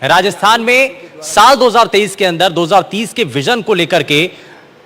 राजस्थान में साल 2023 के अंदर 2030 के विजन को लेकर के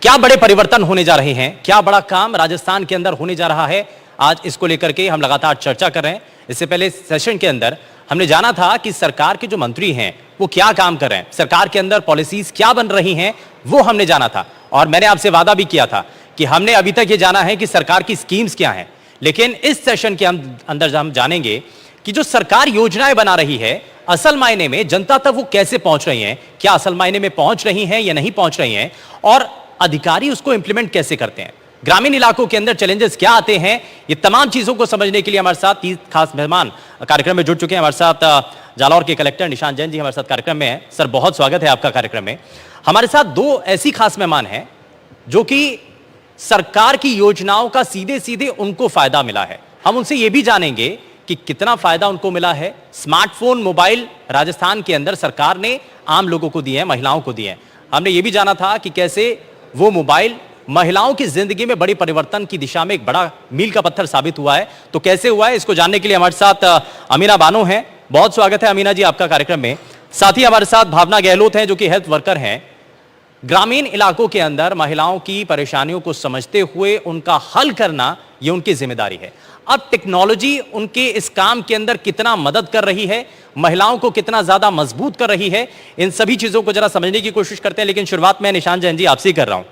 क्या बड़े परिवर्तन होने जा रहे हैं, क्या बड़ा काम राजस्थान के अंदर होने जा रहा है, आज इसको लेकर के हम लगातार चर्चा कर रहे हैं। इससे पहले सेशन के अंदर हमने जाना था कि सरकार के जो मंत्री हैं वो क्या काम कर रहे हैं, सरकार के अंदर पॉलिसीज क्या बन रही हैं, वो हमने जाना था। और मैंने आपसे वादा भी किया था कि हमने अभी तक ये जाना है कि सरकार की स्कीम्स क्या हैं, लेकिन इस सेशन के अंदर हम जानेंगे कि जो सरकार योजनाएं बना रही है असल मायने में जनता तक वो कैसे पहुंच रही हैं, क्या असल मायने में पहुंच रही हैं या नहीं पहुंच रही हैं, और अधिकारी उसको इंप्लीमेंट कैसे करते हैं, ग्रामीण इलाकों के अंदर चैलेंजेस क्या आते हैं। ये तमाम चीजों को समझने के लिए हमारे साथ 30 खास मेहमान कार्यक्रम में जुड़ चुके हैं। हमारे साथ जालौर के कलेक्टर निशांत जैन जी हमारे साथ कार्यक्रम में हैं। सर, बहुत स्वागत है आपका कार्यक्रम में। हमारे साथ दो ऐसी खास मेहमान हैं जो कि सरकार की योजनाओं का सीधे सीधे उनको फायदा मिला है। हम उनसे यह भी जानेंगे कि कितना फायदा उनको मिला है। स्मार्टफोन, मोबाइल राजस्थान के अंदर सरकार ने आम लोगों को दिए हैं, महिलाओं को दिए हैं। हमने ये भी जाना था कि कैसे वो मोबाइल महिलाओं की जिंदगी में बड़ी परिवर्तन की दिशा में एक बड़ा मील का पत्थर साबित हुआ है। तो कैसे हुआ है, इसको जानने के लिए हमारे साथ अमीना बानो हैं। बहुत स्वागत है अमीना जी आपका कार्यक्रम में। साथ ही हमारे साथ भावना गहलोत हैं जो कि हेल्थ वर्कर हैं। ग्रामीण इलाकों के अंदर महिलाओं की परेशानियों को समझते हुए उनका हल करना ये उनकी जिम्मेदारी है। अब टेक्नोलॉजी उनके इस काम के अंदर कितना मदद कर रही है, महिलाओं को कितना ज्यादा मजबूत कर रही है, इन सभी चीजों को जरा समझने की कोशिश करते हैं। लेकिन शुरुआत में निशांत जैन जी आपसे ही कर रहा हूं।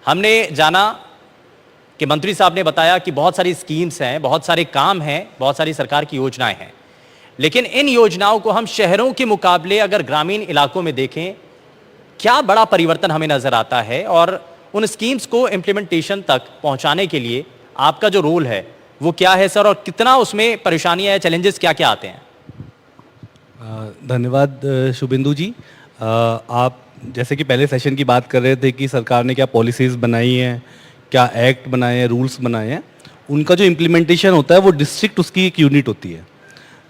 हमने जाना कि मंत्री साहब ने बताया कि बहुत सारी स्कीम्स हैं, बहुत सारे काम हैं, बहुत सारी सरकार की योजनाएं हैं, लेकिन इन योजनाओं को हम शहरों के मुकाबले अगर ग्रामीण इलाकों में देखें, क्या बड़ा परिवर्तन हमें नजर आता है, और उन स्कीम्स को इंप्लीमेंटेशन तक पहुंचाने के लिए आपका जो रोल है वो क्या है सर, और कितना उसमें परेशानियां, चैलेंजेस क्या क्या आते हैं? धन्यवाद शुभेंदु जी। आप जैसे कि पहले सेशन की बात कर रहे थे कि सरकार ने क्या पॉलिसीज़ बनाई हैं, क्या एक्ट बनाए हैं, रूल्स बनाए हैं, उनका जो इम्प्लीमेंटेशन होता है वो डिस्ट्रिक्ट उसकी एक यूनिट होती है,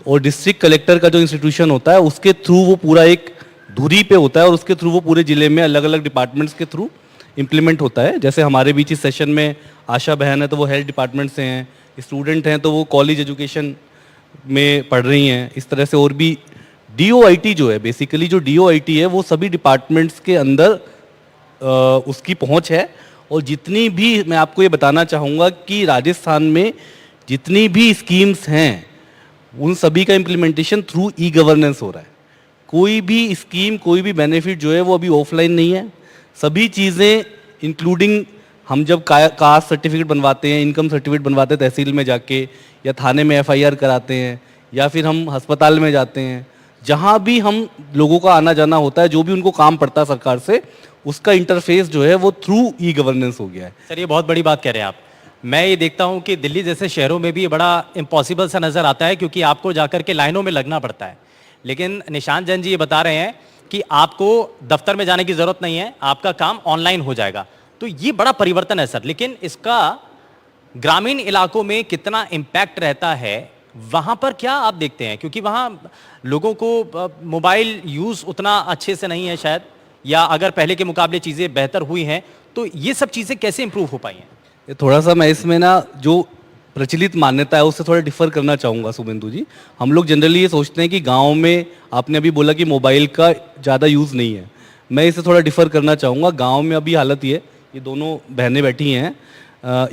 और डिस्ट्रिक्ट कलेक्टर का जो इंस्टीट्यूशन होता है उसके थ्रू वो पूरा एक धुरी पे होता है, और उसके थ्रू वो पूरे ज़िले में अलग अलग डिपार्टमेंट्स के थ्रू इम्प्लीमेंट होता है। जैसे हमारे बीच इस सेशन में आशा बहन है तो वो हेल्थ डिपार्टमेंट से हैं, स्टूडेंट हैं तो वो कॉलेज एजुकेशन में पढ़ रही हैं। इस तरह से और भी DOIT जो है, बेसिकली जो DOIT है वो सभी डिपार्टमेंट्स के अंदर उसकी पहुंच है। और जितनी भी, मैं आपको ये बताना चाहूँगा कि राजस्थान में जितनी भी स्कीम्स हैं उन सभी का इम्प्लीमेंटेशन थ्रू E-गवर्नेंस हो रहा है। कोई भी स्कीम, कोई भी बेनिफिट जो है वो अभी ऑफलाइन नहीं है। सभी चीज़ें इंक्लूडिंग हम जब कास्ट सर्टिफिकेट बनवाते हैं, इनकम सर्टिफिकेट बनवाते हैं तहसील में जाके, या थाने में FIR कराते हैं, या फिर हम अस्पताल में जाते हैं, जहाँ भी हम लोगों का आना जाना होता है, जो भी उनको काम पड़ता है सरकार से, उसका इंटरफेस जो है वो थ्रू E-गवर्नेंस हो गया है। सर, ये बहुत बड़ी बात कह रहे हैं आप। मैं ये देखता हूँ कि दिल्ली जैसे शहरों में भी ये बड़ा इम्पॉसिबल सा नजर आता है, क्योंकि आपको जाकर के लाइनों में लगना पड़ता है। लेकिन निशांत जैन जी ये बता रहे हैं कि आपको दफ्तर में जाने की जरूरत नहीं है, आपका काम ऑनलाइन हो जाएगा। तो ये बड़ा परिवर्तन है सर, लेकिन इसका ग्रामीण इलाकों में कितना इम्पैक्ट रहता है, वहां पर क्या आप देखते हैं? क्योंकि वहां लोगों को मोबाइल यूज उतना अच्छे से नहीं है शायद, या अगर पहले के मुकाबले चीजें बेहतर हुई हैं, तो ये सब चीजें कैसे इंप्रूव हो पाई हैं? ये थोड़ा सा मैं इसमें ना जो प्रचलित मान्यता है उससे थोड़ा डिफर करना चाहूँगा शुभेंदु जी। हम लोग जनरली ये सोचते हैं कि गांव में, आपने अभी बोला कि मोबाइल का ज़्यादा यूज़ नहीं है, मैं इसे थोड़ा डिफर करना चाहूँगा। गांव में अभी हालत ये दोनों बहनें बैठी हैं,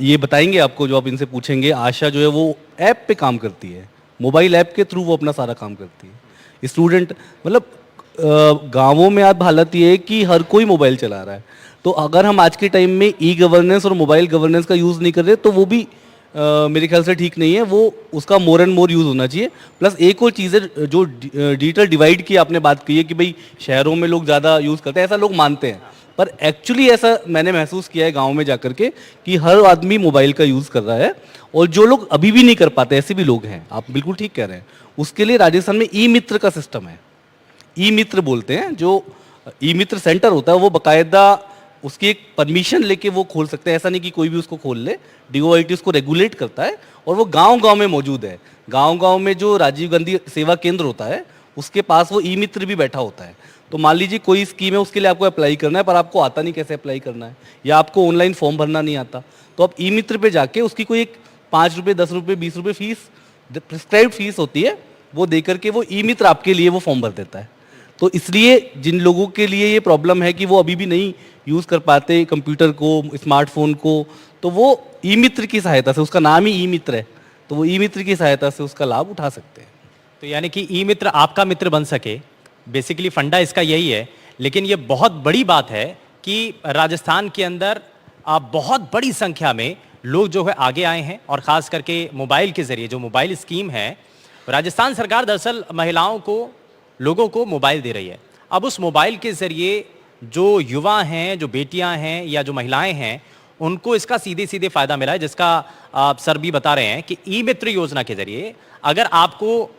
ये बताएंगे आपको जो आप इनसे पूछेंगे। आशा जो है वो ऐप पे काम करती है, मोबाइल ऐप के थ्रू वो अपना सारा काम करती है। स्टूडेंट, मतलब गाँवों में अब हालत ये है कि हर कोई मोबाइल चला रहा है। तो अगर हम आज के टाइम में E-गवर्नेंस और मोबाइल गवर्नेंस का यूज़ नहीं कर रहे तो वो भी मेरे ख्याल से ठीक नहीं है। वो उसका मोर एंड मोर यूज़ होना चाहिए। प्लस एक और चीज़ है, जो डिजिटल डिवाइड की आपने बात की है कि भाई शहरों में लोग ज़्यादा यूज़ करते हैं, ऐसा लोग मानते हैं, पर एक्चुअली ऐसा मैंने महसूस किया है गांव में जाकर के कि हर आदमी मोबाइल का यूज़ कर रहा है। और जो लोग अभी भी नहीं कर पाते, ऐसे भी लोग हैं, आप बिल्कुल ठीक कह रहे हैं। उसके लिए राजस्थान में E-मित्र का सिस्टम है, E-मित्र बोलते हैं। जो E-मित्र सेंटर होता है वो बाकायदा उसकी एक परमिशन लेके वो खोल सकते हैं, ऐसा नहीं कि कोई भी उसको खोल ले। DOIT उसको रेगुलेट करता है, और वो गांव-गांव में मौजूद है। गांव-गांव में जो राजीव गांधी सेवा केंद्र होता है उसके पास वो E-मित्र भी बैठा होता है। तो मान लीजिए कोई स्कीम है, उसके लिए आपको अप्लाई करना है, पर आपको आता नहीं कैसे अप्लाई करना है, या आपको ऑनलाइन फॉर्म भरना नहीं आता, तो आप E-मित्र पे जाके उसकी कोई एक 5 रुपये, 10 रुपये, 20 रुपये फीस, प्रिस्क्राइब्ड फीस होती है, वो दे करके वो E-मित्र आपके लिए वो फॉर्म भर देता है। तो इसलिए जिन लोगों के लिए ये प्रॉब्लम है कि वो अभी भी नहीं यूज़ कर पाते कंप्यूटर को, स्मार्टफोन को, तो वो ई मित्र की सहायता से, उसका नाम ही ई मित्र है, तो वो ई मित्र की सहायता से उसका लाभ उठा सकते हैं। तो यानी कि ई मित्र आपका मित्र बन सके, बेसिकली फंडा इसका यही है। लेकिन ये बहुत बड़ी बात है कि राजस्थान के अंदर बहुत बड़ी संख्या में लोग जो है आगे आए हैं, और ख़ास करके मोबाइल के ज़रिए, जो मोबाइल स्कीम है, राजस्थान सरकार दरअसल महिलाओं को, लोगों को मोबाइल दे रही है। अब उस मोबाइल के ज़रिए जो युवा हैं, जो बेटियां हैं या जो महिलाएं हैं, उनको इसका सीधे सीधे फ़ायदा मिला है, जिसका सर भी बता रहे हैं कि ई मित्र योजना के ज़रिए अगर आपको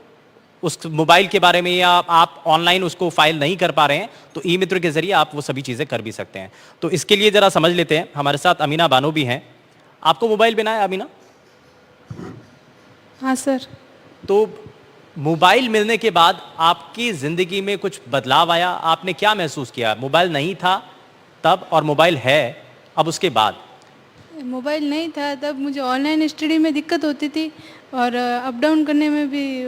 उस मोबाइल के बारे में, या आप ऑनलाइन उसको फाइल नहीं कर पा रहे हैं, तो ई मित्र के जरिए आप वो सभी चीज़ें कर भी सकते हैं। तो इसके लिए ज़रा समझ लेते हैं, हमारे साथ अमीना बानो भी हैं। आपको मोबाइल बिना है अमीना? हाँ सर। तो मोबाइल मिलने के बाद आपकी ज़िंदगी में कुछ बदलाव आया? आपने क्या महसूस किया? मोबाइल नहीं था तब, और मोबाइल है अब उसके बाद? मोबाइल नहीं था तब मुझे ऑनलाइन स्टडी में दिक्कत होती थी, और अप डाउन करने में भी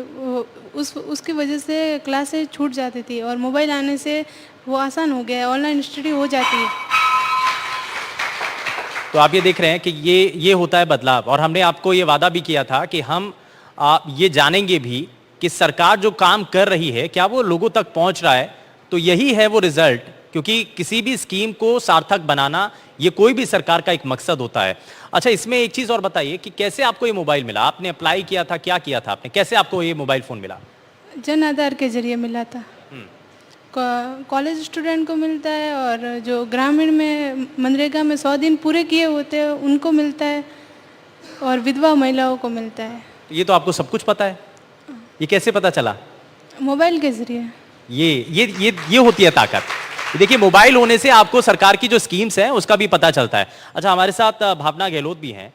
उसकी वजह से क्लासेस छूट जाती थी, और मोबाइल आने से वो आसान हो गया है, ऑनलाइन स्टडी हो जाती है। तो आप ये देख रहे हैं कि ये होता है बदलाव, और हमने आपको ये वादा भी किया था कि हम ये जानेंगे भी कि सरकार जो काम कर रही है क्या वो लोगों तक पहुंच रहा है। तो यही है वो रिजल्ट, क्योंकि किसी भी स्कीम को सार्थक बनाना ये कोई भी सरकार का एक मकसद होता है। अच्छा, इसमें एक चीज़ और बताइए कि कैसे आपको ये मोबाइल मिला? आपने अप्लाई किया था, क्या किया था आपने, कैसे आपको ये मोबाइल फ़ोन मिला? जन आधार के जरिए मिला था। कॉलेज स्टूडेंट को मिलता है, और जो ग्रामीण में मनरेगा में 100 दिन पूरे किए होते हैं उनको मिलता है, और विधवा महिलाओं को मिलता है। ये तो आपको सब कुछ पता है, ये कैसे पता चला? मोबाइल के जरिए। ये होती है ताकत। देखिए, मोबाइल होने से आपको सरकार की जो स्कीम्स हैं उसका भी पता चलता है। अच्छा, हमारे साथ भावना गहलोत भी हैं।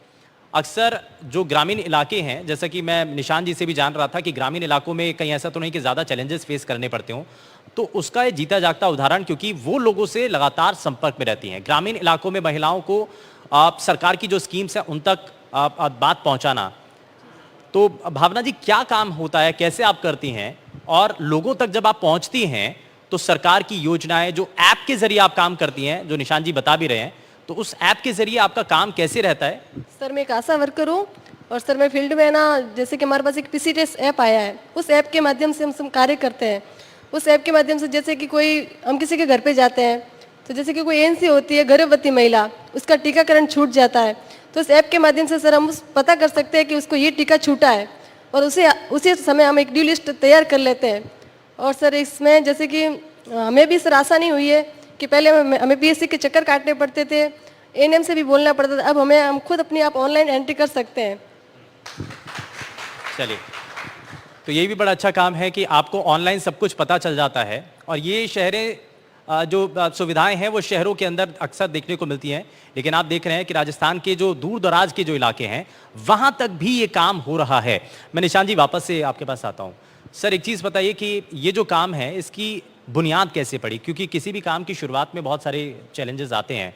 अक्सर जो ग्रामीण इलाके हैं, जैसा कि मैं निशान जी से भी जान रहा था कि ग्रामीण इलाकों में कहीं ऐसा तो नहीं कि ज़्यादा चैलेंजेस फेस करने पड़ते हों, तो उसका ये जीता जागता उदाहरण, क्योंकि वो लोगों से लगातार संपर्क में रहती हैं। ग्रामीण इलाकों में महिलाओं को सरकार की जो स्कीम्स हैं उन तक बात पहुँचाना। तो भावना जी, क्या काम होता है, कैसे आप करती हैं, और लोगों तक जब आप पहुंचती हैं तो सरकार की योजनाएं, जो ऐप के जरिए आप काम करती हैं, जो निशान जी बता भी रहे हैं, तो उस ऐप के जरिए आपका काम कैसे रहता है? सर, मैं एक आशा वर्कर हूँ, और सर मैं फील्ड में ना, जैसे कि हमारे पास एक पीसीटीएस ऐप आया है, उस ऐप के माध्यम से हम कार्य करते हैं। उस ऐप के माध्यम से जैसे कि हम किसी के घर पे जाते हैं, तो जैसे कि कोई एनसी होती है, गर्भवती महिला, उसका टीकाकरण छूट जाता है, तो इस ऐप के माध्यम से सर हम पता कर सकते हैं कि उसको ये टीका छूटा है, और उसी समय हम एक ड्यू लिस्ट तैयार कर लेते हैं। और सर इसमें जैसे कि हमें भी सर आसानी हुई है कि पहले हमें पीएससी के चक्कर काटने पड़ते थे, एएनएम से भी बोलना पड़ता था, अब हम खुद अपनी आप ऑनलाइन एंट्री कर सकते हैं। चलिए, तो ये भी बड़ा अच्छा काम है कि आपको ऑनलाइन सब कुछ पता चल जाता है, और ये शहरें जो सुविधाएं हैं वो शहरों के अंदर अक्सर देखने को मिलती हैं। लेकिन आप देख रहे हैं कि राजस्थान के जो दूर दराज के जो इलाके हैं वहां तक भी ये काम हो रहा है। मैं निशान जी वापस से आपके पास आता हूं। सर, एक चीज़ बताइए कि ये जो काम है इसकी बुनियाद कैसे पड़ी? क्योंकि किसी भी काम की शुरुआत में बहुत सारे चैलेंजेस आते हैं।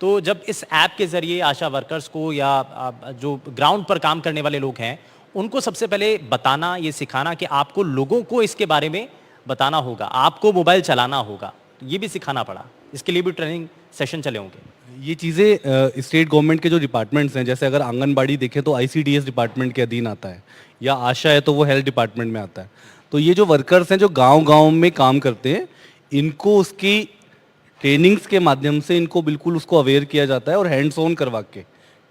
तो जब इस ऐप के ज़रिए आशा वर्कर्स को, या जो ग्राउंड पर काम करने वाले लोग हैं, उनको सबसे पहले बताना, ये सिखाना कि आपको लोगों को इसके बारे में बताना होगा, आपको मोबाइल चलाना होगा, ये भी सिखाना पड़ा। इसके लिए भी ट्रेनिंग सेशन चले होंगे। ये चीज़ें स्टेट गवर्नमेंट के जो डिपार्टमेंट्स हैं, जैसे अगर आंगनबाड़ी देखें तो आईसीडीएस डिपार्टमेंट के अधीन आता है, या आशा है तो वो हेल्थ डिपार्टमेंट में आता है। तो ये जो वर्कर्स हैं जो गांव-गांव में काम करते हैं, इनको उसकी ट्रेनिंग्स के माध्यम से इनको बिल्कुल उसको अवेयर किया जाता है, और हैंड्स ऑन करवा के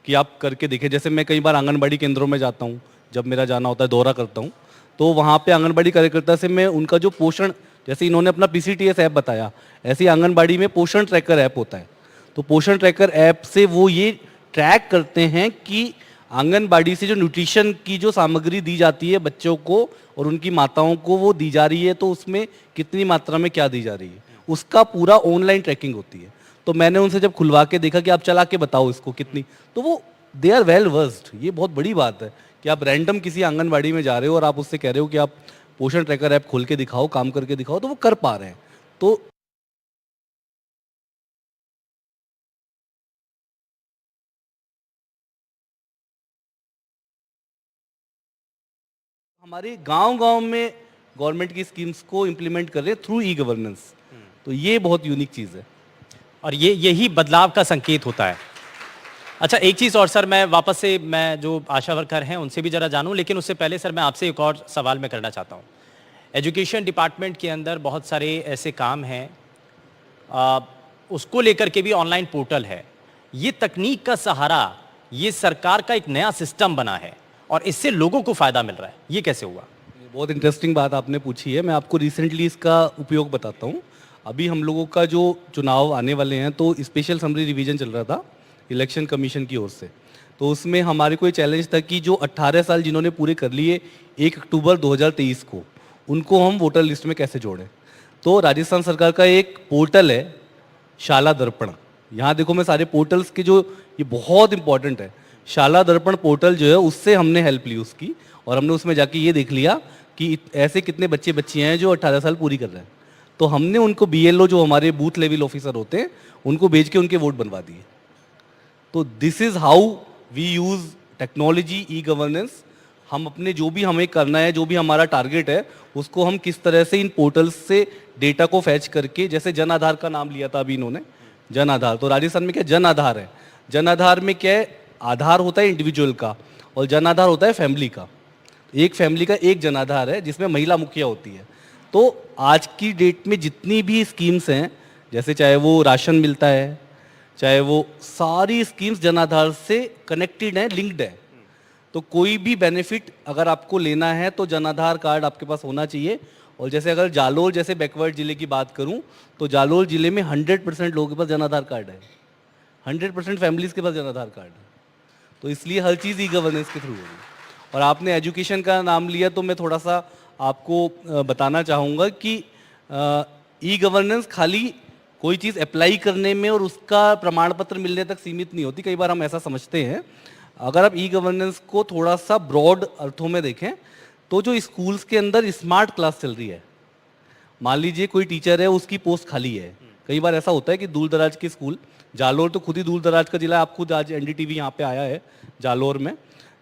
कि आप करके देखें। जैसे मैं कई बार आंगनबाड़ी केंद्रों में जाता हूँ, जब मेरा जाना होता है, दौरा करता हूँ, तो वहाँ पे आंगनबाड़ी कार्यकर्ता से मैं उनका जो पोषण, जैसे इन्होंने अपना पीसीटीएस ऐप बताया, ऐसे ही आंगनबाड़ी में पोषण ट्रैकर ऐप होता है। तो पोषण ट्रैकर ऐप से वो ये ट्रैक करते हैं कि आंगनबाड़ी से जो न्यूट्रिशन की जो सामग्री दी जाती है बच्चों को और उनकी माताओं को, वो दी जा रही है, तो उसमें कितनी मात्रा में क्या दी जा रही है, उसका पूरा ऑनलाइन ट्रैकिंग होती है। तो मैंने उनसे जब खुलवा के देखा कि आप चला के बताओ इसको कितनी, तो वो दे आर वेल वर्स्ड। ये बहुत बड़ी बात है कि आप रैंडम किसी आंगनबाड़ी में जा रहे हो और आप उससे कह रहे हो कि आप पोषण ट्रैकर ऐप खोल के दिखाओ, काम करके दिखाओ, तो वो कर पा रहे हैं। तो हमारे गांव-गांव में गवर्नमेंट की स्कीम्स को इम्प्लीमेंट कर रहे हैं थ्रू ई गवर्नेंस। तो ये बहुत यूनिक चीज़ है और यही बदलाव का संकेत होता है। अच्छा, एक चीज़ और सर, मैं वापस से मैं जो आशा वर्कर हैं उनसे भी ज़रा जानूं, लेकिन उससे पहले सर मैं आपसे एक और सवाल मैं करना चाहता हूं। एजुकेशन डिपार्टमेंट के अंदर बहुत सारे ऐसे काम हैं, उसको लेकर के भी ऑनलाइन पोर्टल है। ये तकनीक का सहारा, ये सरकार का एक नया सिस्टम बना है और इससे लोगों को फ़ायदा मिल रहा है, ये कैसे हुआ? बहुत इंटरेस्टिंग बात आपने पूछी है। मैं आपको रिसेंटली इसका उपयोग बताता हूँ। अभी हम लोगों का जो चुनाव आने वाले हैं तो स्पेशल समरी रिवीजन चल रहा था इलेक्शन कमीशन की ओर से। तो उसमें हमारे को ये चैलेंज था कि जो 18 साल जिन्होंने पूरे कर लिए 1 अक्टूबर 2023 को, उनको हम वोटर लिस्ट में कैसे जोड़ें। तो राजस्थान सरकार का एक पोर्टल है शाला दर्पण। यहाँ देखो मैं सारे पोर्टल्स के जो, ये बहुत इंपॉर्टेंट है। शाला दर्पण पोर्टल जो है उससे हमने हेल्प ली उसकी, और हमने उसमें जाके ये देख लिया कि ऐसे कितने बच्चे बच्चियाँ हैं जो 18 साल पूरी कर रहे हैं। तो हमने उनको BLO जो हमारे बूथ लेवल ऑफिसर होते हैं उनको भेज के उनके वोट बनवा दिए। तो this is how we use technology, e governance. हम अपने जो भी हमें करना है, जो भी हमारा टारगेट है, उसको हम किस तरह से इन पोर्टल्स से डेटा को फैच करके, जैसे जन आधार का नाम लिया था अभी इन्होंने, जन आधार। तो राजस्थान में क्या जन आधार है, जन आधार में क्या है, आधार होता है इंडिविजुअल का और जन आधार होता है फैमिली का। एक फैमिली का एक जन आधार है जिसमें महिला मुखिया होती है। तो आज की डेट में जितनी भी स्कीम्स हैं, जैसे चाहे वो राशन मिलता है, चाहे वो सारी स्कीम्स जन आधार से कनेक्टेड हैं, लिंक्ड है। तो कोई भी बेनिफिट अगर आपको लेना है तो जन आधार कार्ड आपके पास होना चाहिए। और जैसे अगर जालोर जैसे बैकवर्ड जिले की बात करूं तो जालोर जिले में 100% लोगों के पास जन आधार कार्ड है, 100% फैमिलीज के पास जन आधार कार्ड है। तो इसलिए हर चीज़ ई गवर्नेंस के थ्रू होगी। और आपने एजुकेशन का नाम लिया तो मैं थोड़ा सा आपको बताना चाहूँगा कि ई गवर्नेंस खाली कोई चीज़ अप्लाई करने में और उसका प्रमाण पत्र मिलने तक सीमित नहीं होती। कई बार हम ऐसा समझते हैं। अगर आप ई गवर्नेंस को थोड़ा सा ब्रॉड अर्थों में देखें तो जो स्कूल्स के अंदर स्मार्ट क्लास चल रही है, मान लीजिए कोई टीचर है उसकी पोस्ट खाली है। कई बार ऐसा होता है कि दूर दराज के स्कूल, जालोर तो खुद ही दूर दराज का जिला है, आप खुद आज NDTV यहाँ पे आया है जालोर में,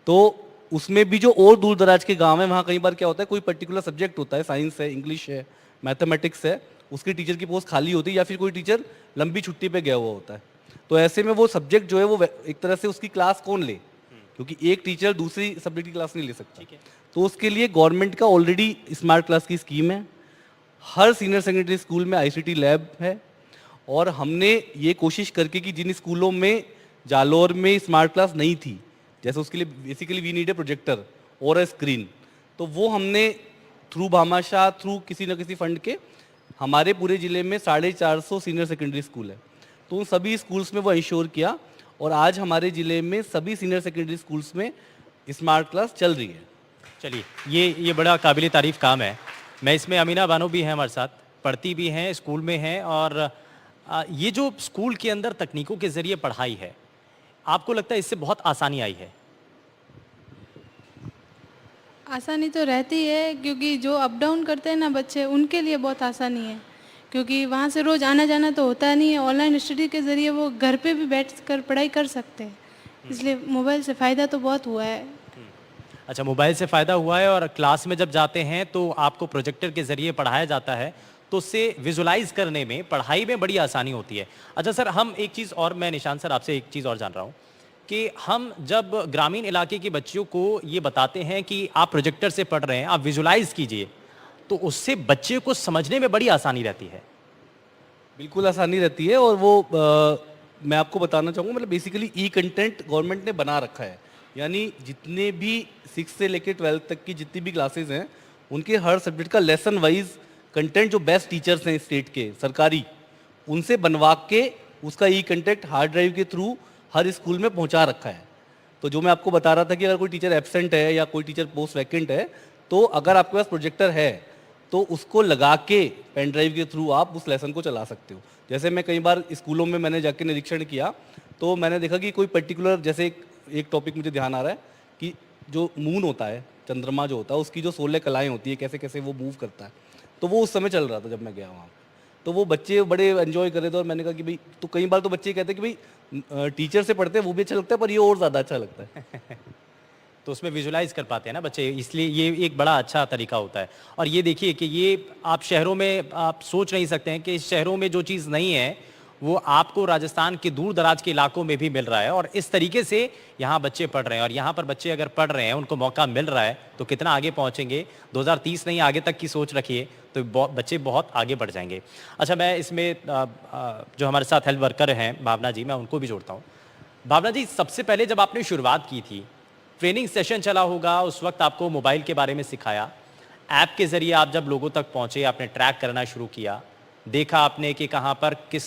तो उसमें भी जो और दूर दराज के गांव है वहाँ कई बार क्या होता है, कोई पर्टिकुलर सब्जेक्ट होता है, साइंस है, इंग्लिश है, मैथमेटिक्स है, उसकी टीचर की पोस्ट खाली होती है या फिर कोई टीचर लंबी छुट्टी पे गया हुआ होता है। तो ऐसे में वो सब्जेक्ट जो है वो एक तरह से उसकी क्लास कौन ले, क्योंकि एक टीचर दूसरी सब्जेक्ट की क्लास नहीं ले सकता। तो उसके लिए गवर्नमेंट का ऑलरेडी स्मार्ट क्लास की स्कीम है। हर सीनियर सेकेंडरी स्कूल में ICT लैब है। और हमने ये कोशिश करके कि जिन स्कूलों में जालोर में स्मार्ट क्लास नहीं थी, जैसे उसके लिए basically we need a projector और अ स्क्रीन, तो वो हमने थ्रू भामाशाह, थ्रू किसी न किसी फंड के, हमारे पूरे ज़िले में 450 सीनियर सेकेंडरी स्कूल है, तो उन सभी स्कूल्स में वो इंश्योर किया। और आज हमारे ज़िले में सभी सीनियर सेकेंडरी स्कूल्स में स्मार्ट क्लास चल रही है। चलिए, ये बड़ा काबिल तारीफ काम है। मैं इसमें अमीना बानो भी हैं हमारे साथ, पढ़ती भी हैं, स्कूल में हैं, और ये जो स्कूल के अंदर तकनीकों के ज़रिए पढ़ाई है, आपको लगता है इससे बहुत आसानी आई है? आसानी तो रहती है, क्योंकि जो अप डाउन करते हैं ना बच्चे, उनके लिए बहुत आसानी है, क्योंकि वहाँ से रोज़ आना जाना तो होता नहीं है। ऑनलाइन स्टडी के ज़रिए वो घर पे भी बैठ कर पढ़ाई कर सकते हैं, इसलिए मोबाइल से फ़ायदा तो बहुत हुआ है। अच्छा, मोबाइल से फ़ायदा हुआ है, और क्लास में जब जाते हैं तो आपको प्रोजेक्टर के ज़रिए पढ़ाया जाता है, तो उससे विजुलाइज करने में, पढ़ाई में बड़ी आसानी होती है। अच्छा सर, हम एक चीज़ और, मैं निशान सर आपसे एक चीज़ और जान रहा हूँ कि हम जब ग्रामीण इलाके के बच्चों को ये बताते हैं कि आप प्रोजेक्टर से पढ़ रहे हैं, आप विजुलाइज कीजिए, तो उससे बच्चे को समझने में बड़ी आसानी रहती है। बिल्कुल आसानी रहती है। और वो मैं आपको बताना चाहूँगा, मतलब बेसिकली ई कंटेंट गवर्नमेंट ने बना रखा है, यानी जितने भी 6 से लेकर 12 तक की जितनी भी क्लासेस हैं, उनके हर सब्जेक्ट का लेसन वाइज कंटेंट जो बेस्ट टीचर्स हैं स्टेट के सरकारी, उनसे बनवा के उसका ई कंटेंट हार्ड ड्राइव के थ्रू हर स्कूल में पहुंचा रखा है। तो जो मैं आपको बता रहा था कि अगर कोई टीचर एब्सेंट है या कोई टीचर पोस्ट वैकेंट है, तो अगर आपके पास प्रोजेक्टर है तो उसको लगा के पेन ड्राइव के थ्रू आप उस लेसन को चला सकते हो। जैसे मैं कई बार स्कूलों में मैंने जाके निरीक्षण किया, तो मैंने देखा कि कोई पर्टिकुलर, जैसे एक टॉपिक मुझे ध्यान आ रहा है कि जो मून होता है, चंद्रमा जो होता है, उसकी जो 16 कलाएँ होती है, कैसे कैसे वो मूव करता है, तो वो उस समय चल रहा था जब मैं गया वहाँ। तो वो बच्चे बड़े एंजॉय कर रहे थे, और मैंने कहा कि भाई, तो कई बार तो बच्चे कहते हैं कि भाई टीचर से पढ़ते हैं वो भी अच्छा लगता है, पर ये और ज़्यादा अच्छा लगता है। तो उसमें विजुलाइज कर पाते हैं ना बच्चे, इसलिए ये एक बड़ा अच्छा तरीका होता है। और ये देखिए कि ये आप शहरों में आप सोच नहीं सकते हैं कि शहरों में जो चीज़ नहीं है वो आपको राजस्थान के दूर दराज के इलाकों में भी मिल रहा है, और इस तरीके से यहाँ बच्चे पढ़ रहे हैं। और यहाँ पर बच्चे अगर पढ़ रहे हैं, उनको मौका मिल रहा है, तो कितना आगे पहुँचेंगे। 2030 नहीं, आगे तक की सोच रखिए तो बच्चे बहुत आगे बढ़ जाएंगे। अच्छा, मैं इसमें जो हमारे साथ हेल्थ वर्कर हैं भावना जी, मैं उनको भी जोड़ता हूँ। भावना जी, सबसे पहले जब आपने शुरुआत की थी, ट्रेनिंग सेशन चला होगा, उस वक्त आपको मोबाइल के बारे में सिखाया, ऐप के ज़रिए आप जब लोगों तक पहुँचे, आपने ट्रैक करना शुरू किया, देखा आपने कि कहाँ पर किस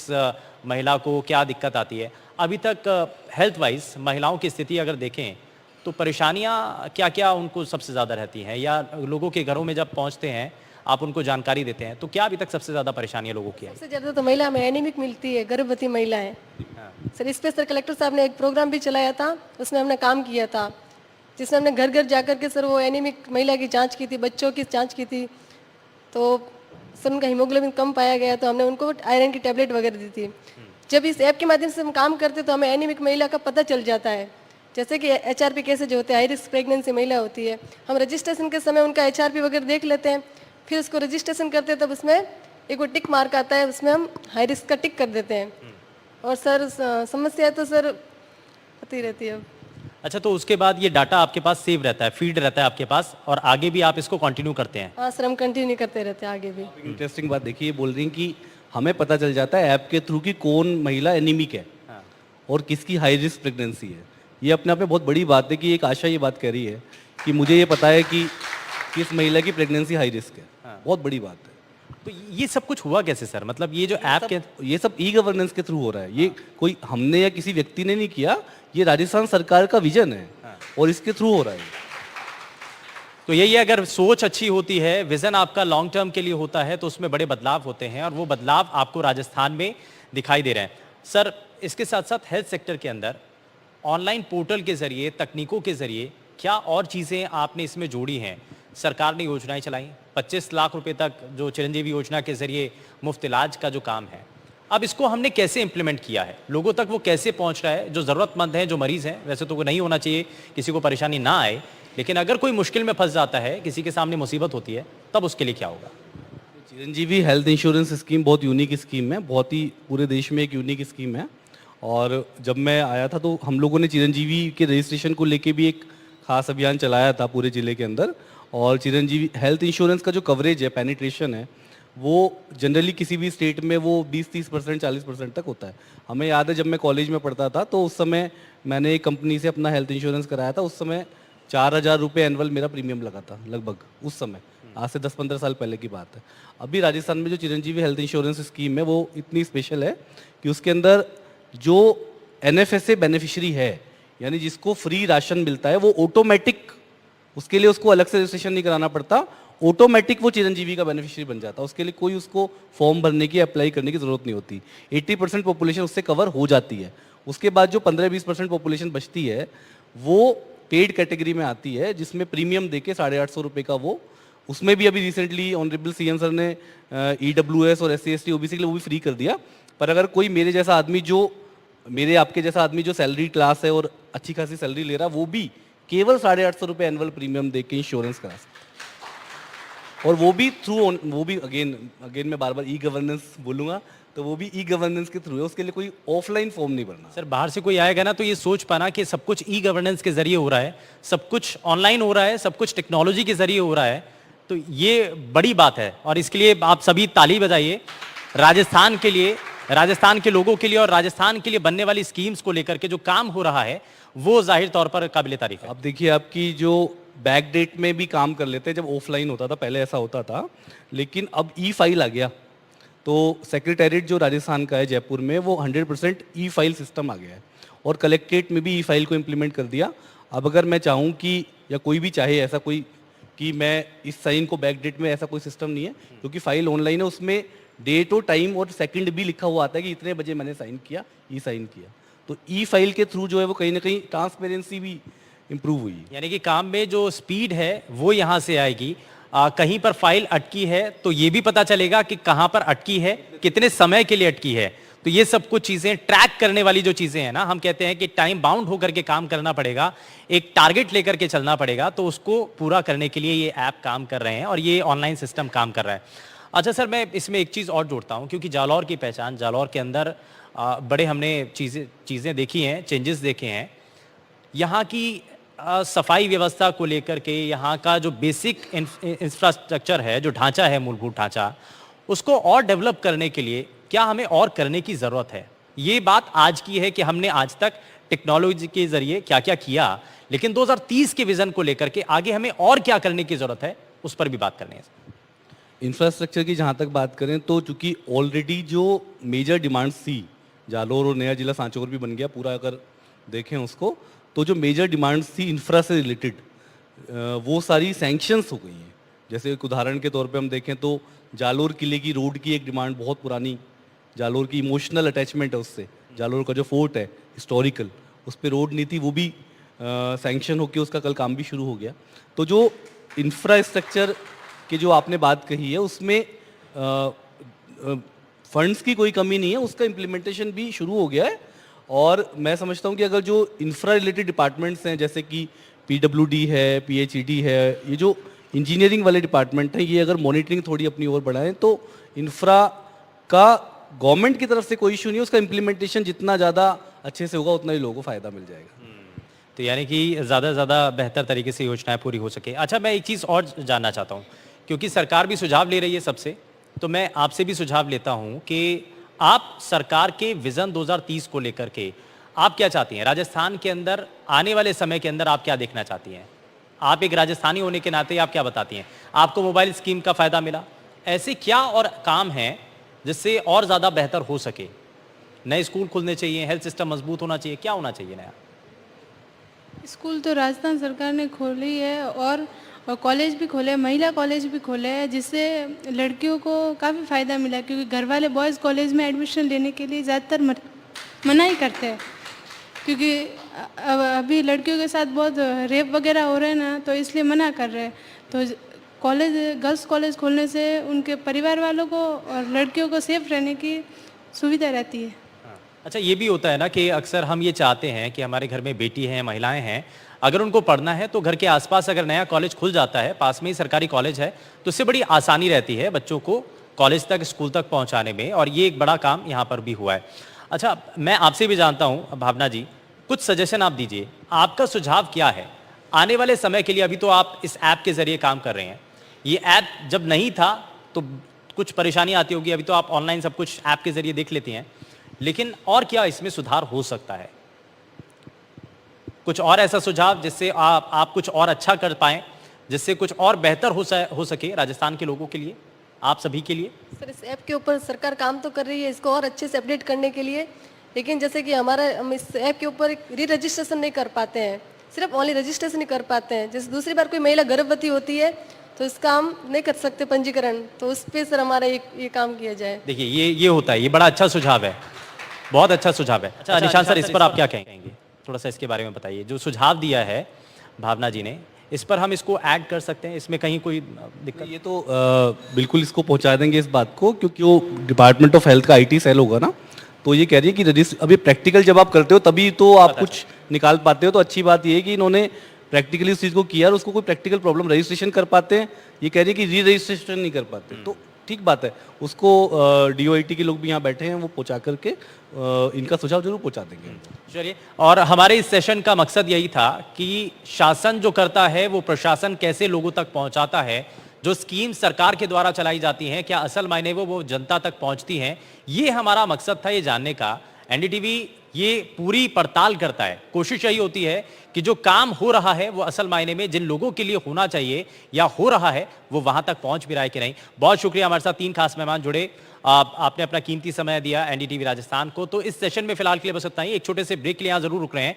महिला को क्या दिक्कत आती है। अभी तक हेल्थ वाइज महिलाओं की स्थिति अगर देखें तो परेशानियाँ क्या क्या उनको सबसे ज़्यादा रहती हैं, या लोगों के घरों में जब पहुँचते हैं आप उनको जानकारी देते हैं, तो क्या अभी तक सबसे ज़्यादा परेशानियाँ लोगों की आई? सबसे ज़्यादा तो महिला में एनीमिक मिलती है, गर्भवती महिलाएं। सर इस पे सर कलेक्टर साहब ने एक प्रोग्राम भी चलाया था, उसमें हमने काम किया था, जिसमें हमने घर घर जाकर के सर वो एनीमिक महिला की जांच की थी, बच्चों की जांच की थी। तो सर उनका हीमोग्लोबिन कम पाया गया, तो हमने उनको आयरन की टैबलेट वगैरह दी थी। जब इस ऐप के माध्यम से हम काम करते तो हमें एनीमिक महिला का पता चल जाता है। जैसे कि HRP केसेज होते हैं, हाई रिस्क प्रेगनेंसी महिला होती है, हम रजिस्ट्रेशन के समय उनका HRP वगैरह देख लेते हैं, फिर उसको रजिस्ट्रेशन करते हैं, तब उसमें एक वो टिक मार्क आता है, उसमें हम हाई रिस्क का टिक कर देते हैं। और सर समस्या तो सर होती रहती है। अच्छा, तो उसके बाद ये डाटा आपके पास सेव रहता है, फीड रहता है आपके पास, और आगे भी आप इसको कंटिन्यू करते हैं? हाँ सर, हम कंटिन्यू करते रहते हैं आगे भी। इंटरेस्टिंग बात देखिए, ये बोल रही हैं कि हमें पता चल जाता है ऐप के थ्रू कि कौन महिला एनीमिक है और किसकी हाई रिस्क प्रेगनेंसी है। ये अपने आप में बहुत बड़ी बात है कि एक आशा ये बात कह रही है कि मुझे ये पता है कि किस महिला की प्रेगनेंसी हाई रिस्क है। बहुत बड़ी बात है। तो ये सब कुछ हुआ कैसे सर? मतलब ये जो ऐप के ये सब ई गवर्नेंस के थ्रू हो रहा है। ये कोई हमने या किसी व्यक्ति ने नहीं किया, ये राजस्थान सरकार का विजन है और इसके थ्रू हो रहा है। तो यही है, अगर सोच अच्छी होती है, विजन आपका लॉन्ग टर्म के लिए होता है, तो उसमें बड़े बदलाव होते हैं, और वो बदलाव आपको राजस्थान में दिखाई दे रहे हैं। सर, इसके साथ साथ हेल्थ सेक्टर के अंदर ऑनलाइन पोर्टल के जरिए, तकनीकों के जरिए क्या और चीज़ें आपने इसमें जोड़ी हैं? सरकार ने योजनाएं चलाई, 25 लाख रुपए तक जो चिरंजीवी योजना के जरिए मुफ्त इलाज का जो काम है, अब इसको हमने कैसे इंप्लीमेंट किया है? लोगों तक वो कैसे पहुंच रहा है? जो ज़रूरतमंद हैं, जो मरीज़ हैं, वैसे तो वो नहीं होना चाहिए, किसी को परेशानी ना आए, लेकिन अगर कोई मुश्किल में फंस जाता है, किसी के सामने मुसीबत होती है, तब उसके लिए क्या होगा? चिरंजीवी हेल्थ इंश्योरेंस स्कीम बहुत यूनिक स्कीम है, बहुत ही पूरे देश में एक यूनिक स्कीम है। और जब मैं आया था तो हम लोगों ने चिरंजीवी के रजिस्ट्रेशन को लेके भी एक खास अभियान चलाया था पूरे ज़िले के अंदर। और चिरंजीवी हेल्थ इंश्योरेंस का जो कवरेज है, पेनिट्रेशन है, वो जनरली किसी भी स्टेट में वो 20-30%, 40% तक होता है। हमें याद है जब मैं कॉलेज में पढ़ता था तो उस समय मैंने एक कंपनी से अपना हेल्थ इंश्योरेंस कराया था। उस समय 4,000 रुपये एनुअल मेरा प्रीमियम लगा था लगभग, उस समय। आज से 10-15 साल पहले की बात है। अभी राजस्थान में जो चिरंजीवी हेल्थ इंश्योरेंस स्कीम है वो इतनी स्पेशल है कि उसके अंदर जो NFSA बेनिफिशियरी है, यानी जिसको फ्री राशन मिलता है, वो ऑटोमेटिक, उसके लिए उसको अलग से रजिस्ट्रेशन नहीं कराना पड़ता, ऑटोमेटिक वो चिरंजीवी का बेनिफिशियरी बन जाता है। उसके लिए कोई उसको फॉर्म भरने की, अप्लाई करने की जरूरत नहीं होती। 80% पॉपुलेशन उससे कवर हो जाती है। उसके बाद जो 15-20% पॉपुलेशन बचती है वो पेड कैटेगरी में आती है, जिसमें प्रीमियम देके 850 रुपये का वो, उसमें भी अभी रिसेंटली ऑनरेबल CM सर ने EWS और SC/ST OBC के लिए वो भी फ्री कर दिया। पर अगर कोई मेरे जैसा आदमी, जो मेरे आपके जैसा आदमी जो सैलरी क्लास है और अच्छी खासी सैलरी ले रहा है, वो भी केवल 850 रुपये एनुअल प्रीमियम दे के इंश्योरेंस करा सकता है। और वो भी अगेन मैं बार बार ई गवर्नेंस बोलूँगा, तो वो भी ई गवर्नेंस के थ्रू है। उसके लिए कोई ऑफलाइन फॉर्म नहीं भरना। सर, बाहर से कोई आएगा ना तो ये सोच पाना कि सब कुछ ई गवर्नेंस के जरिए हो रहा है, सब कुछ ऑनलाइन हो रहा है, सब कुछ टेक्नोलॉजी के जरिए हो रहा है, तो ये बड़ी बात है। और इसके लिए आप सभी ताली बजाइए राजस्थान के लिए, राजस्थान के लोगों के लिए, और राजस्थान के लिए बनने वाली स्कीम्स को लेकर के जो काम हो रहा है वो जाहिर तौर पर काबिल तारीफ है। अब देखिए, आपकी जो बैक डेट में भी काम कर लेते हैं, जब ऑफलाइन होता था पहले ऐसा होता था, लेकिन अब ई-फाइल आ गया। तो सेक्रेटेरिएट जो राजस्थान का है जयपुर में, वो 100% ई-फाइल सिस्टम आ गया है, और कलेक्ट्रेट में भी ई-फाइल को इम्प्लीमेंट कर दिया। अब अगर मैं चाहूँ कि, या कोई भी चाहे ऐसा कोई कि मैं इस साइन को बैक डेट में, ऐसा कोई सिस्टम नहीं है, क्योंकि फाइल ऑनलाइन है, उसमें डेट और टाइम और सेकंड भी लिखा हुआ आता है कि इतने बजे मैंने साइन किया, ई साइन किया। तो ई फाइल के थ्रू जो है वो कहीं ना कहीं ट्रांसपेरेंसी भी इम्प्रूव हुई है। यानी कि काम में जो स्पीड है वो यहाँ से आएगी। कहीं पर फाइल अटकी है तो ये भी पता चलेगा कि कहाँ पर अटकी है, कितने समय के लिए अटकी है। तो ये सब कुछ चीजें ट्रैक करने वाली जो चीजें हैं ना, हम कहते हैं कि टाइम बाउंड होकर के काम करना पड़ेगा, एक टारगेट लेकर के चलना पड़ेगा, तो उसको पूरा करने के लिए ये ऐप काम कर रहे हैं और ये ऑनलाइन सिस्टम काम कर रहा है। अच्छा सर, मैं इसमें एक चीज़ और जोड़ता हूँ, क्योंकि जालौर की पहचान, जालौर के अंदर बड़े हमने चीज़ें देखी हैं, चेंजेस देखे हैं। यहाँ की सफाई व्यवस्था को लेकर के, यहाँ का जो बेसिक इंफ्रास्ट्रक्चर है, जो ढांचा है, मूलभूत ढांचा, उसको और डेवलप करने के लिए क्या हमें और करने की ज़रूरत है? ये बात आज की है कि हमने आज तक टेक्नोलॉजी के ज़रिए क्या क्या किया, लेकिन 2030 के विज़न को लेकर के आगे हमें और क्या करने की ज़रूरत है, उस पर भी बात करनी है। इंफ्रास्ट्रक्चर की जहाँ तक बात करें तो चूंकि ऑलरेडी जो मेजर डिमांड्स थी, जालोर और नया जिला सांचौर भी बन गया पूरा, अगर देखें उसको, तो जो मेजर डिमांड्स थी इंफ्रा से रिलेटेड, वो सारी सैंक्शंस हो गई हैं। जैसे एक उदाहरण के तौर पे हम देखें तो जालोर किले की रोड की एक डिमांड बहुत पुरानी, जालोर की इमोशनल अटैचमेंट है उससे, जालोर का जो फोर्ट है हिस्टोरिकल, उस पर रोड नहीं थी, वो भी सैंक्शन होकर उसका कल काम भी शुरू हो गया। तो जो इंफ्रास्ट्रक्चर की जो आपने बात कही है उसमें फंड्स की कोई कमी नहीं है, उसका इम्प्लीमेंटेशन भी शुरू हो गया है। और मैं समझता हूँ कि अगर जो इंफ्रा रिलेटेड डिपार्टमेंट्स हैं, जैसे कि PWD है, PHED है, ये जो इंजीनियरिंग वाले डिपार्टमेंट हैं, ये अगर मॉनिटरिंग थोड़ी अपनी ओर बढ़ाएं तो इंफ्रा का गवर्नमेंट की तरफ से कोई इशू नहीं है, उसका इम्प्लीमेंटेशन जितना ज़्यादा अच्छे से होगा उतना ही लोगों को फ़ायदा मिल जाएगा। तो यानी कि ज़्यादा से ज़्यादा बेहतर तरीके से योजनाएं पूरी हो सके। अच्छा, मैं एक चीज़ और जानना चाहता हूँ, क्योंकि सरकार भी सुझाव ले रही है सबसे, तो मैं आपसे भी सुझाव लेता हूँ कि आप सरकार के विज़न 2030 को लेकर के आप क्या चाहती हैं? राजस्थान के अंदर आने वाले समय के अंदर आप क्या देखना चाहती हैं? आप एक राजस्थानी होने के नाते आप क्या बताती हैं? आपको मोबाइल स्कीम का फ़ायदा मिला, ऐसे क्या और काम हैं जिससे और ज़्यादा बेहतर हो सके? नए स्कूल खुलने चाहिए, हेल्थ सिस्टम मजबूत होना चाहिए, क्या होना चाहिए नया? स्कूल तो राजस्थान सरकार ने खोली है और कॉलेज भी खोले, महिला कॉलेज भी खोले हैं, जिससे लड़कियों को काफ़ी फ़ायदा मिला, क्योंकि घर वाले बॉयज़ कॉलेज में एडमिशन लेने के लिए ज़्यादातर मना ही करते हैं, क्योंकि अभी लड़कियों के साथ बहुत रेप वगैरह हो रहे हैं ना, तो इसलिए मना कर रहे हैं। तो कॉलेज, गर्ल्स कॉलेज खोलने से उनके परिवार वालों को और लड़कियों को सेफ रहने की सुविधा रहती है। अच्छा, ये भी होता है ना कि अक्सर हम ये चाहते हैं कि हमारे घर में बेटी हैं, महिलाएं हैं, अगर उनको पढ़ना है तो घर के आसपास अगर नया कॉलेज खुल जाता है, पास में ही सरकारी कॉलेज है, तो इससे बड़ी आसानी रहती है बच्चों को कॉलेज तक, स्कूल तक पहुंचाने में, और ये एक बड़ा काम यहाँ पर भी हुआ है। अच्छा, मैं आपसे भी जानता हूँ भावना जी, कुछ सजेशन आप दीजिए, आपका सुझाव क्या है आने वाले समय के लिए? अभी तो आप इस ऐप के जरिए काम कर रहे हैं, ये ऐप जब नहीं था तो कुछ परेशानी आती होगी, अभी तो आप ऑनलाइन सब कुछ ऐप के जरिए देख लेती हैं, लेकिन और क्या इसमें सुधार हो सकता है? कुछ और ऐसा सुझाव जिससे आप कुछ और अच्छा कर पाएं, जिससे कुछ और बेहतर हो सके राजस्थान के लोगों के लिए, आप सभी के लिए? सर, इस ऐप के ऊपर सरकार काम तो कर रही है इसको और अच्छे से अपडेट करने के लिए, लेकिन जैसे कि हम इस ऐप के ऊपर री रजिस्ट्रेशन नहीं कर पाते हैं, सिर्फ ओनली रजिस्ट्रेशन ही कर पाते हैं। जैसे दूसरी बार कोई महिला गर्भवती होती है तो इसका हम नहीं कर सकते पंजीकरण, तो उस पर सर हमारा ये काम किया जाए। देखिए, ये होता है, ये बड़ा अच्छा सुझाव है, बहुत अच्छा सुझाव है। अच्छा निशान सर, इस पर आप क्या कहेंगे? थोड़ा सा इसके बारे में बताइए, जो सुझाव दिया है भावना जी ने, इस पर हम इसको ऐड कर सकते हैं, इसमें कहीं कोई दिक्कत? ये तो बिल्कुल इसको पहुंचा देंगे इस बात को, क्योंकि वो डिपार्टमेंट ऑफ हेल्थ का IT सेल होगा ना, तो ये कह रही है कि अभी प्रैक्टिकल जब आप करते हो तभी तो आप कुछ निकाल पाते हो। तो अच्छी बात ये है कि इन्होंने प्रैक्टिकली उस चीज़ को किया और उसको कोई प्रैक्टिकल प्रॉब्लम, रजिस्ट्रेशन कर पाते हैं, ये कह रही है कि री रजिस्ट्रेशन नहीं कर पाते, तो ठीक बात है। उसको DOIT के लोग भी यहाँ बैठे हैं, वो पहुँचा करके इनका सुझाव जरूर पहुँचा देंगे। चलिए, और हमारे इस सेशन का मकसद यही था कि शासन जो करता है वो प्रशासन कैसे लोगों तक पहुंचाता है, जो स्कीम सरकार के द्वारा चलाई जाती हैं क्या असल मायने वो जनता तक पहुंचती हैं, ये हमारा मकसद था ये जानने का। NDTV ये पूरी पड़ताल करता है, कोशिश यही होती है कि जो काम हो रहा है वो असल मायने में जिन लोगों के लिए होना चाहिए या हो रहा है वो वहां तक पहुंच भी रहा है कि नहीं। बहुत शुक्रिया, हमारे साथ 3 खास मेहमान जुड़े, आपने अपना कीमती समय दिया NDTV राजस्थान को। तो इस सेशन में फिलहाल के लिए बस इतना ही, एक छोटे से ब्रेक के लिए यहाँ जरूर रुक रहे हैं।